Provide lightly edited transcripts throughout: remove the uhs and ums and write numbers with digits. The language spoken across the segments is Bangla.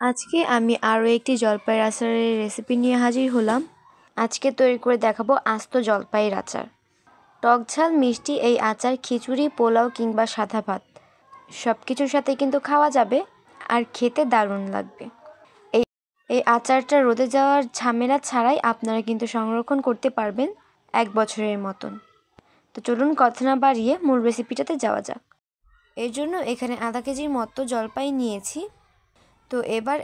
আজকে আমি আরও একটি জলপাইয়ের আচারের রেসিপি নিয়ে হাজির হলাম। আজকে তৈরি করে দেখাবো আস্ত জলপাইয়ের আচার। টক ঝাল মিষ্টি এই আচার খিচুড়ি, পোলাও কিংবা সাদা ভাত সব কিছুর সাথে কিন্তু খাওয়া যাবে আর খেতে দারুণ লাগবে। এই আচারটা রোদে যাওয়ার ঝামেলা ছাড়াই আপনারা কিন্তু সংরক্ষণ করতে পারবেন 1 বছরের মতন। তো চলুন কথা না বাড়িয়ে মূল রেসিপিটাতে যাওয়া যাক। এর জন্য এখানে আধা কেজির মতো জলপাই নিয়েছি। তো এবার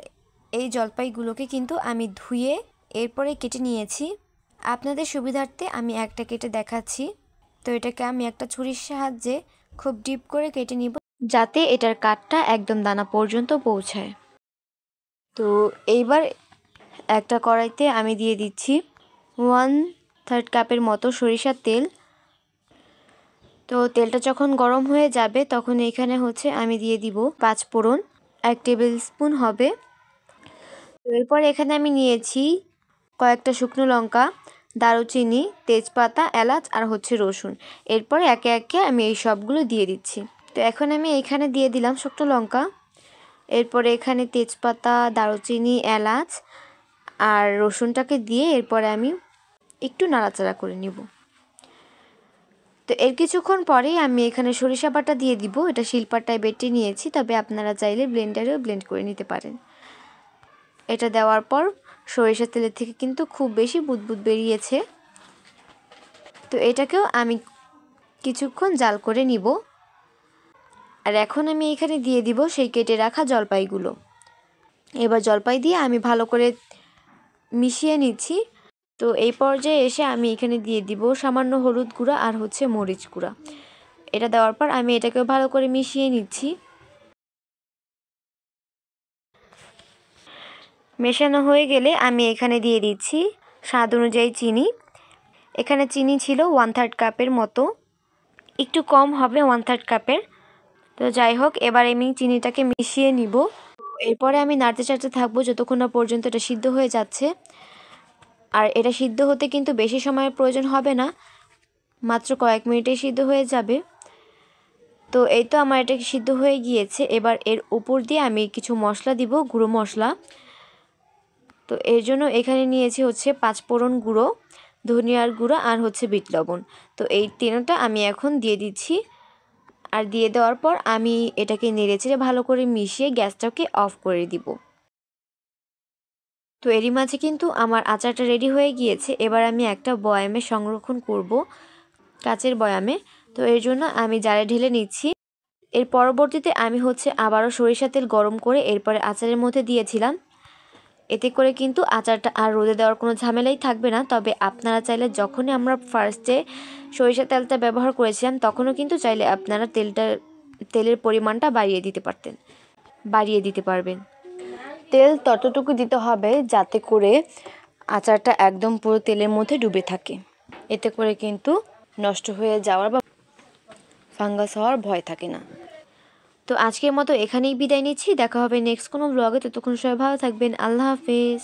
এই জলপাইগুলোকে কিন্তু আমি ধুয়ে এরপরে কেটে নিয়েছি। আপনাদের সুবিধার্থে আমি একটা কেটে দেখাচ্ছি। তো এটাকে আমি একটা ছুরির সাহায্যে খুব ডিপ করে কেটে নিব, যাতে এটার কাঠটা একদম দানা পর্যন্ত পৌঁছায়। তো এইবার একটা কড়াইতে আমি দিয়ে দিচ্ছি 1/3 কাপের মতো সরিষার তেল। তো তেলটা যখন গরম হয়ে যাবে তখন এখানে আমি দিয়ে দিব 5 ফোড়ন, 1 টেবিল স্পুন হবে। এরপর এখানে আমি নিয়েছি কয়েকটা শুকনো লঙ্কা, দারুচিনি, তেজপাতা, এলাচ আর রসুন। এরপরে একে একে আমি এই সবগুলো দিয়ে দিচ্ছি। তো এখন আমি এখানে দিয়ে দিলাম শুকনো লঙ্কা, এরপরে এখানে তেজপাতা, দারুচিনি, এলাচ আর রসুনটাকে দিয়ে এরপরে আমি একটু নাড়াচাড়া করে নিব। তো এর কিছুক্ষণ পরেই আমি এখানে সরিষা বাটা দিয়ে দিব। এটা শিলপাটায় বেটে নিয়েছি, তবে আপনারা চাইলে ব্লেন্ডারেও ব্লেন্ড করে নিতে পারেন। এটা দেওয়ার পর সরিষার তেলের থেকে কিন্তু খুব বেশি বুদবুদ বেরিয়েছে। তো এটাকেও আমি কিছুক্ষণ জাল করে নিব। আর এখন আমি এখানে দিয়ে দিব সেই কেটে রাখা জলপাইগুলো। এবার জলপাই দিয়ে আমি ভালো করে মিশিয়ে নিচ্ছি। তো এই পর্যায়ে এসে আমি এখানে দিয়ে দিব সামান্য হলুদ গুঁড়া আর মরিচ গুঁড়া। এটা দেওয়ার পর আমি এটাকেও ভালো করে মিশিয়ে নিচ্ছি। মেশানো হয়ে গেলে আমি এখানে দিয়ে দিচ্ছি স্বাদ অনুযায়ী চিনি। এখানে চিনি ছিল 1/3 কাপের মতো, একটু কম হবে 1/3 কাপের। তো যাই হোক, এবার আমি চিনিটাকে মিশিয়ে নিব। এরপরে আমি নাড়তে চাড়তে থাকবো যতক্ষণ না পর্যন্ত এটা সিদ্ধ হয়ে যাচ্ছে। আর এটা সিদ্ধ হতে কিন্তু বেশি সময়ের প্রয়োজন হবে না, মাত্র কয়েক মিনিটেই সিদ্ধ হয়ে যাবে। তো এই তো আমার এটা সিদ্ধ হয়ে গিয়েছে। এবার এর উপর দিয়ে আমি কিছু মশলা দিব, গুঁড়ো মশলা। তো এর জন্য এখানে নিয়েছি 5 ফোড়ন গুঁড়ো, ধনিয়ার গুঁড়ো আর বিট লবণ। তো এই তিনটা আমি এখন দিয়ে দিচ্ছি। আর দিয়ে দেওয়ার পর আমি এটাকে নেড়েচেড়ে ভালো করে মিশিয়ে গ্যাসটাকে অফ করে দিব। তো এরই মাঝে কিন্তু আমার আচারটা রেডি হয়ে গিয়েছে। এবার আমি একটা বয়ামে সংরক্ষণ করব, কাচের বয়ামে। তো এর জন্য আমি জারে ঢেলে নিচ্ছি। এর পরবর্তীতে আমি আবারও সরিষা তেল গরম করে এরপরে আচারের মধ্যে দিয়েছিলাম। এতে করে কিন্তু আচারটা আর রোদে দেওয়ার কোনো ঝামেলাই থাকবে না। তবে আপনারা চাইলে, যখনই আমরা ফার্স্টে সরিষা তেলটা ব্যবহার করেছিলাম তখনও কিন্তু চাইলে আপনারা তেলের পরিমাণটা বাড়িয়ে দিতে পারবেন। তেল ততটুকু দিতে হবে যাতে করে আচারটা একদম পুরো তেলের মধ্যে ডুবে থাকে। এতে করে কিন্তু নষ্ট হয়ে যাওয়ার বা ফাঙ্গাস হওয়ার ভয় থাকে না। তো আজকের মতো এখানেই বিদায় নিচ্ছি। দেখা হবে নেক্সট কোনো ব্লগে। ততক্ষণ সবাই ভালো থাকবেন। আল্লাহ হাফেজ।